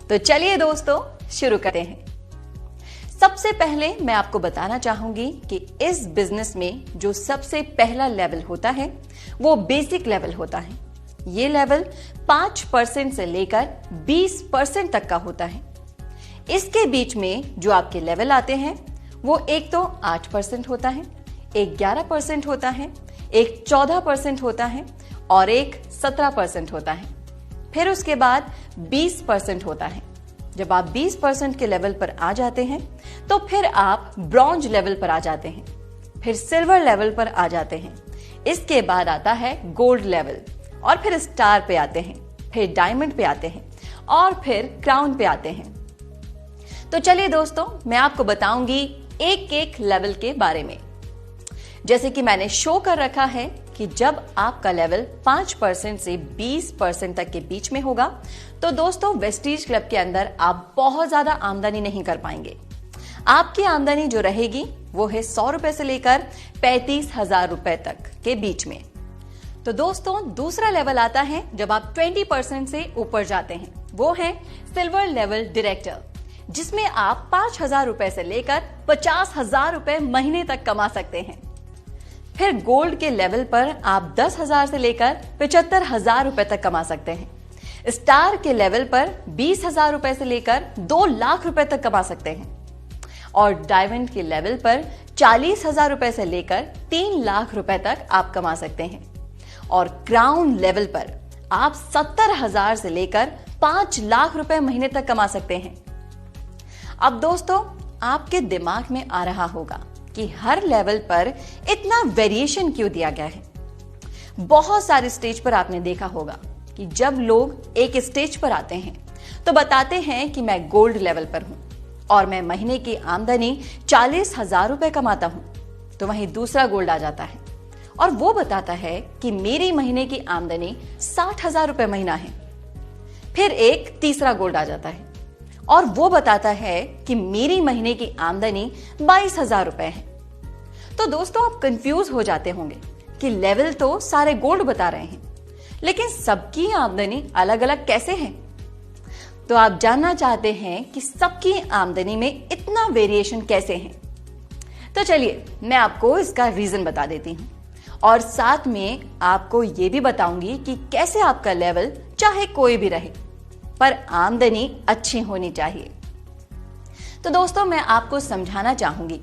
तो चलिए दोस्तों शुरू करते हैं। सबसे पहले मैं आपको बताना चाहूंगी कि इस बिजनेस में जो सबसे पहला लेवल होता है वो बेसिक लेवल होता है। ये लेवल 5% से लेकर 20% तक का होता है। इसके बीच में जो आपके लेवल आते हैं वो एक तो 8% होता है, एक 11% होता है, एक 14% होता है और एक 17% होता है। फिर उसके बाद 20% होता है। जब आप 20% के लेवल पर आ जाते हैं तो फिर आप ब्रॉन्ज लेवल पर आ जाते हैं, फिर सिल्वर लेवल पर आ जाते हैं। इसके बाद आता है गोल्ड लेवल और फिर स्टार पे आते हैं, फिर डायमंड पे आते हैं और फिर क्राउन पे आते हैं। तो चलिए दोस्तों, मैं आपको बताऊंगी एक एक लेवल के बारे में। जैसे कि मैंने शो कर रखा है कि जब आपका लेवल 5% से 20% तक के बीच में होगा तो दोस्तों वेस्टीज क्लब के अंदर आप बहुत ज्यादा आमदनी नहीं कर पाएंगे। आपकी आमदनी जो रहेगी वो है 100 रुपए से लेकर 35,000 रुपए तक के बीच में। तो दोस्तों दूसरा लेवल आता है जब आप 20% से ऊपर जाते हैं, वो है सिल्वर लेवल डायरेक्टर, जिसमें आप 5,000 रुपए से लेकर 50,000 रुपए महीने तक कमा सकते हैं। फिर गोल्ड के लेवल पर आप 10,000 से लेकर 75,000 रुपए तक कमा सकते हैं। स्टार के लेवल पर 20,000 रुपए से लेकर 2 लाख रुपए तक कमा सकते हैं और डायमंड के लेवल पर 40,000 रुपए से लेकर 3 लाख रुपए तक आप कमा सकते हैं और क्राउन लेवल पर आप 70,000 से लेकर 5 लाख रुपए महीने तक कमा सकते हैं। अब दोस्तों आपके दिमाग में आ रहा होगा कि हर लेवल पर इतना वेरिएशन क्यों दिया गया है। बहुत सारे स्टेज पर आपने देखा होगा कि जब लोग एक स्टेज पर आते हैं तो बताते हैं कि मैं गोल्ड लेवल पर हूं और मैं महीने की आमदनी 40,000 रुपए कमाता हूं। तो वहीं दूसरा गोल्ड आ जाता है और वो बताता है कि मेरी महीने की आमदनी 60,000 रुपए महीना है। फिर एक तीसरा गोल्ड आ जाता है और वो बताता है कि मेरी महीने की आमदनी 22,000 रुपए है। तो दोस्तों आप कंफ्यूज हो जाते होंगे कि लेवल तो सारे गोल्ड बता रहे हैं, लेकिन सबकी आमदनी अलग अलग कैसे है। तो आप जानना चाहते हैं कि सबकी आमदनी में इतना वेरिएशन कैसे है। तो चलिए मैं आपको इसका रीजन बता देती हूं और साथ में आपको यह भी बताऊंगी कि कैसे आपका लेवल चाहे कोई भी रहे पर आमदनी अच्छी होनी चाहिए। तो दोस्तों मैं आपको समझाना चाहूंगी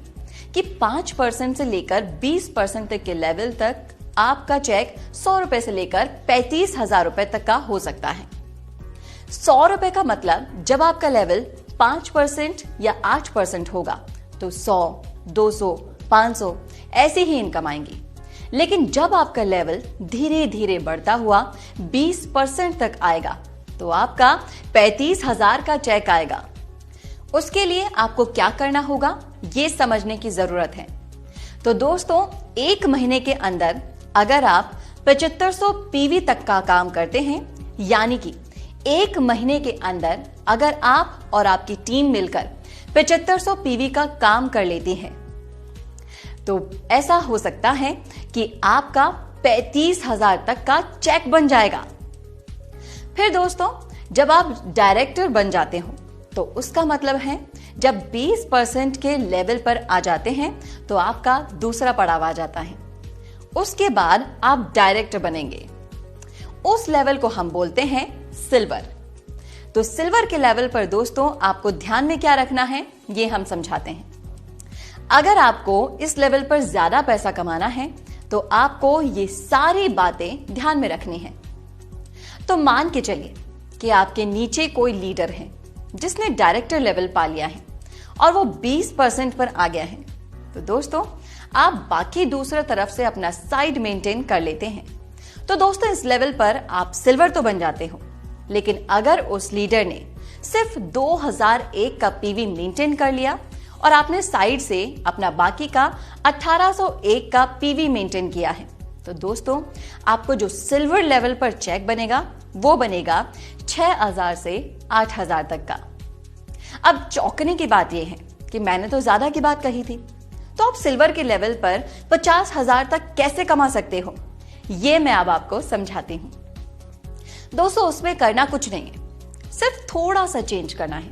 कि 5% से लेकर 20% तक के लेवल तक आपका चेक 100 रुपए से लेकर 35,000 रुपए तक का हो सकता है। 100 रुपए का मतलब जब आपका लेवल 5% या 8% होगा तो 100, 200, 500 ऐसे ही इनकम आएंगी। लेकिन जब आपका लेवल धीरे धीरे बढ़ता हुआ 20% तक आएगा तो आपका 35,000 का चेक आएगा। उसके लिए आपको क्या करना होगा ये समझने की जरूरत है। तो दोस्तों एक महीने के अंदर अगर आप 7500 पीवी तक का काम करते हैं, यानी कि एक महीने के अंदर अगर आप और आपकी टीम मिलकर 7500 पीवी का काम कर लेती है तो ऐसा हो सकता है कि आपका 35,000 तक का चेक बन जाएगा। फिर दोस्तों जब आप डायरेक्टर बन जाते हो तो उसका मतलब है जब 20% के लेवल पर आ जाते हैं तो आपका दूसरा पड़ाव आ जाता है। उसके बाद आप डायरेक्टर बनेंगे। उस लेवल को हम बोलते हैं सिल्वर। तो सिल्वर के लेवल पर दोस्तों आपको ध्यान में क्या रखना है ये हम समझाते हैं। अगर आपको इस लेवल पर ज्यादा पैसा कमाना है तो आपको ये सारी बातें ध्यान में रखनी है। तो मान के चलिए कि आपके नीचे कोई लीडर है जिसने डायरेक्टर लेवल पा लिया है और वो 20% पर आ गया है। तो दोस्तों आप बाकी दूसरे तरफ से अपना साइड मेंटेन कर लेते हैं। तो दोस्तों इस लेवल पर आप सिल्वर तो बन जाते हो, लेकिन अगर उस लीडर ने सिर्फ 2001 का पीवी मेंटेन कर लिया और आपने साइड से अपना बाकी का 1801 का पीवी मेंटेन किया है तो दोस्तों आपको जो सिल्वर लेवल पर चेक बनेगा वो बनेगा 6,000 से 8,000 तक का। अब चौंकने की बात यह है कि मैंने तो ज्यादा की बात कही थी, तो आप सिल्वर के लेवल पर 50,000 तक कैसे कमा सकते हो ये मैं अब आपको समझाती हूं। दोस्तों उसमें करना कुछ नहीं है, सिर्फ थोड़ा सा चेंज करना है।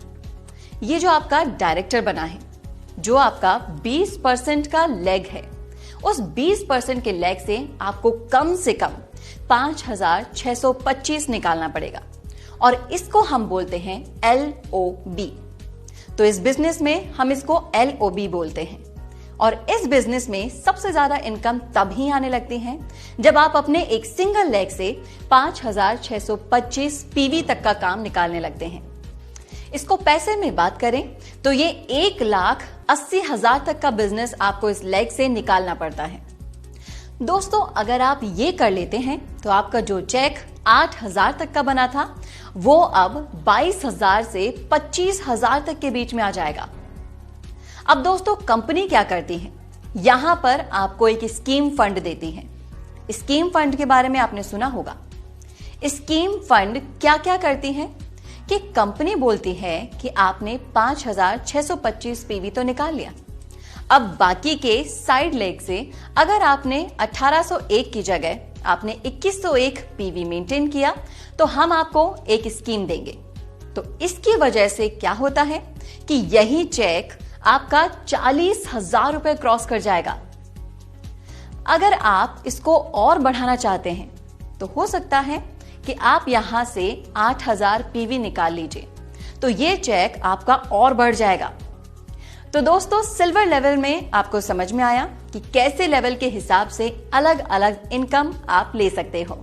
ये जो आपका डायरेक्टर बना है, जो आपका 20% का लेग है, उस 20% के लेग से आपको कम से कम 5,625 निकालना पड़ेगा और इसको हम बोलते हैं LOB। तो इस बिजनेस में हम इसको LOB बोलते हैं और इस बिजनेस में सबसे ज्यादा इनकम तभी आने लगती है जब आप अपने एक सिंगल लेग से 5,625 PV तक का काम निकालने लगते हैं। इसको पैसे में बात करें तो ये 1,80,000 तक का बिजनेस आपको इस लेग से निकालना पड़ता है। दोस्तों, अगर आप ये कर लेते हैं तो आपका जो चेक 8,000 तक का बना था वो अब 22,000 से 25,000 तक के बीच में आ जाएगा। अब दोस्तों, कंपनी क्या करती है, यहां पर आपको एक स्कीम फंड देती है। स्कीम फंड के बारे में आपने सुना होगा। स्कीम फंड क्या क्या करती है कि कंपनी बोलती है कि आपने 5,625 PV तो निकाल लिया, अब बाकी के साइड लेग से अगर आपने 1801 की जगह आपने 2101 PV मेंटेन किया तो हम आपको एक स्कीम देंगे। तो इसकी वजह से क्या होता है कि यही चेक आपका 40,000 रुपए क्रॉस कर जाएगा। अगर आप इसको और बढ़ाना चाहते हैं तो हो सकता है कि आप यहां से 8,000 PV निकाल लीजिए, तो ये चेक आपका और बढ़ जाएगा। तो दोस्तों, सिल्वर लेवल में आपको समझ में आया कि कैसे लेवल के हिसाब से अलग अलग इनकम आप ले सकते हो।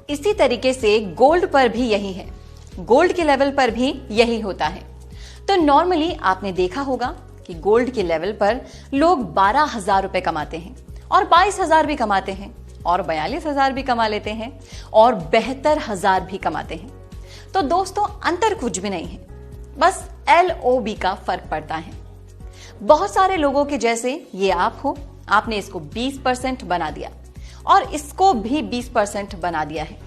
इसी तरीके से गोल्ड पर भी यही है, गोल्ड के लेवल पर भी यही होता है। तो नॉर्मली आपने देखा होगा कि गोल्ड के लेवल पर लोग 12,000 रुपए कमाते हैं और 22,000 भी कमाते हैं और 42,000 भी कमा लेते हैं और 72,000 भी कमाते हैं। तो दोस्तों, अंतर कुछ भी नहीं है, बस LOB का फर्क पड़ता है। बहुत सारे लोगों के जैसे ये आप हो, आपने इसको 20% बना दिया और इसको भी 20% बना दिया है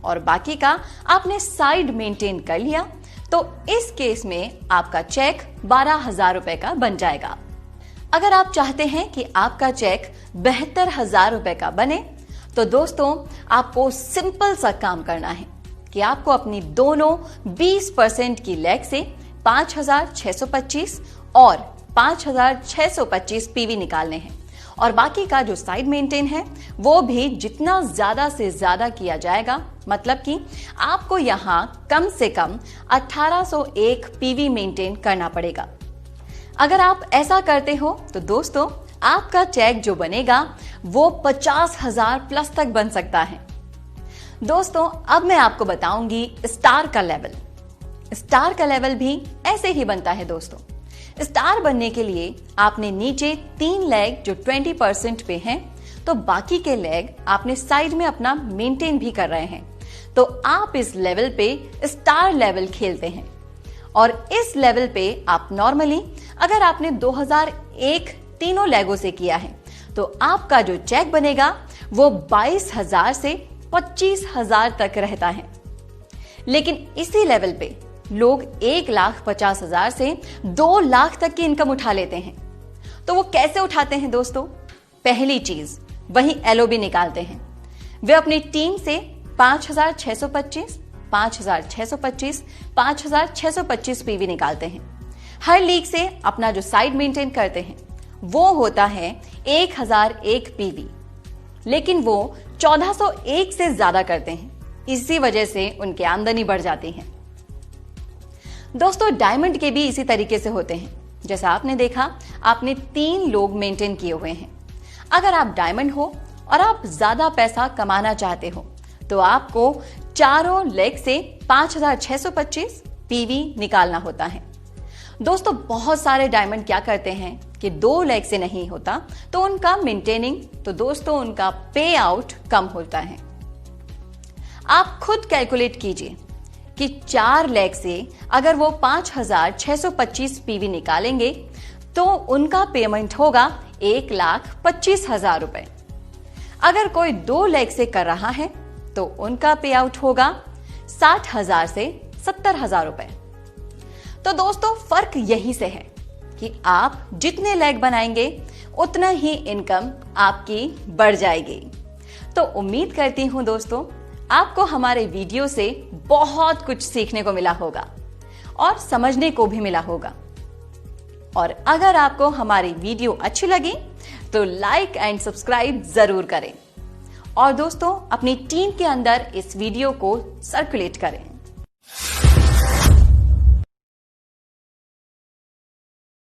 और बाकी का आपने साइड मेंटेन कर लिया, तो इस केस में आपका चेक 12,000 रुपए का बन जाएगा। अगर आप चाहते हैं कि आपका चेक 72,000 रुपए का बने तो दोस्तों, आपको सिंपल सा काम करना है कि आपको अपनी दोनों 20% की लेग से 5,625 और 5,625 PV निकालने हैं और बाकी का जो साइड मेंटेन है वो भी जितना ज्यादा से ज्यादा किया जाएगा, मतलब कि आपको यहां कम से कम 1,801 PV मेंटेन करना पड़ेगा। अगर आप ऐसा करते हो तो दोस्तों, आपका चेक जो बनेगा वो 50,000 प्लस तक बन सकता है। दोस्तों, अब मैं आपको बताऊंगी स्टार का लेवल। स्टार का लेवल भी ऐसे ही बनता है दोस्तों। स्टार बनने के लिए आपने नीचे 3 लेग जो 20% पे हैं, तो बाकी के लेग आपने साइड में अपना मेंटेन भी कर रहे हैं, तो आप इस लेवल पे स्टार लेवल खेलते हैं। और इस लेवल पे आप नॉर्मली अगर आपने 2001 तीनों लेगों से किया है तो आपका जो चेक बनेगा वो 22,000 से 25,000 तक रहता है। लेकिन इसी लेवल पे लोग 1,50,000 से 2 लाख तक की इनकम उठा लेते हैं। तो वो कैसे उठाते हैं दोस्तों? पहली चीज, वही LOB निकालते हैं। वे अपनी टीम से 5,625, 5,625, 5,625 PV निकालते हैं। हर लीग से अपना जो साइड मेंटेन करते हैं वो होता है 1,001 PV, लेकिन वो 1,401 से ज्यादा करते हैं। इसी वजह से उनकी आमदनी बढ़ जाती है। दोस्तों, डायमंड के भी इसी तरीके से होते हैं। जैसा आपने देखा, आपने 3 लोग मेंटेन किए हुए हैं। अगर आप डायमंड हो और आप ज्यादा पैसा कमाना चाहते हो तो आपको चारों लेग से 5,625 PV निकालना होता है। दोस्तों, बहुत सारे डायमंड क्या करते हैं कि 2 लेग से नहीं होता तो उनका मेंटेनिंग, तो दोस्तों उनका पे आउट कम होता है। आप खुद कैलकुलेट कीजिए कि 4 लेग से अगर वो 5,625 PV निकालेंगे तो उनका पेमेंट होगा 1,25,000 रुपए। अगर कोई 2 लेग से कर रहा है तो उनका पे आउट होगा 60,000 से 70,000 रुपए। तो दोस्तों, फर्क यही से है कि आप जितने लेग बनाएंगे उतना ही इनकम आपकी बढ़ जाएगी। तो उम्मीद करती हूं दोस्तों आपको हमारे वीडियो से बहुत कुछ सीखने को मिला होगा और समझने को भी मिला होगा। और अगर आपको हमारी वीडियो अच्छी लगी तो लाइक एंड सब्सक्राइब जरूर करें और दोस्तों अपनी टीम के अंदर इस वीडियो को सर्कुलेट करें।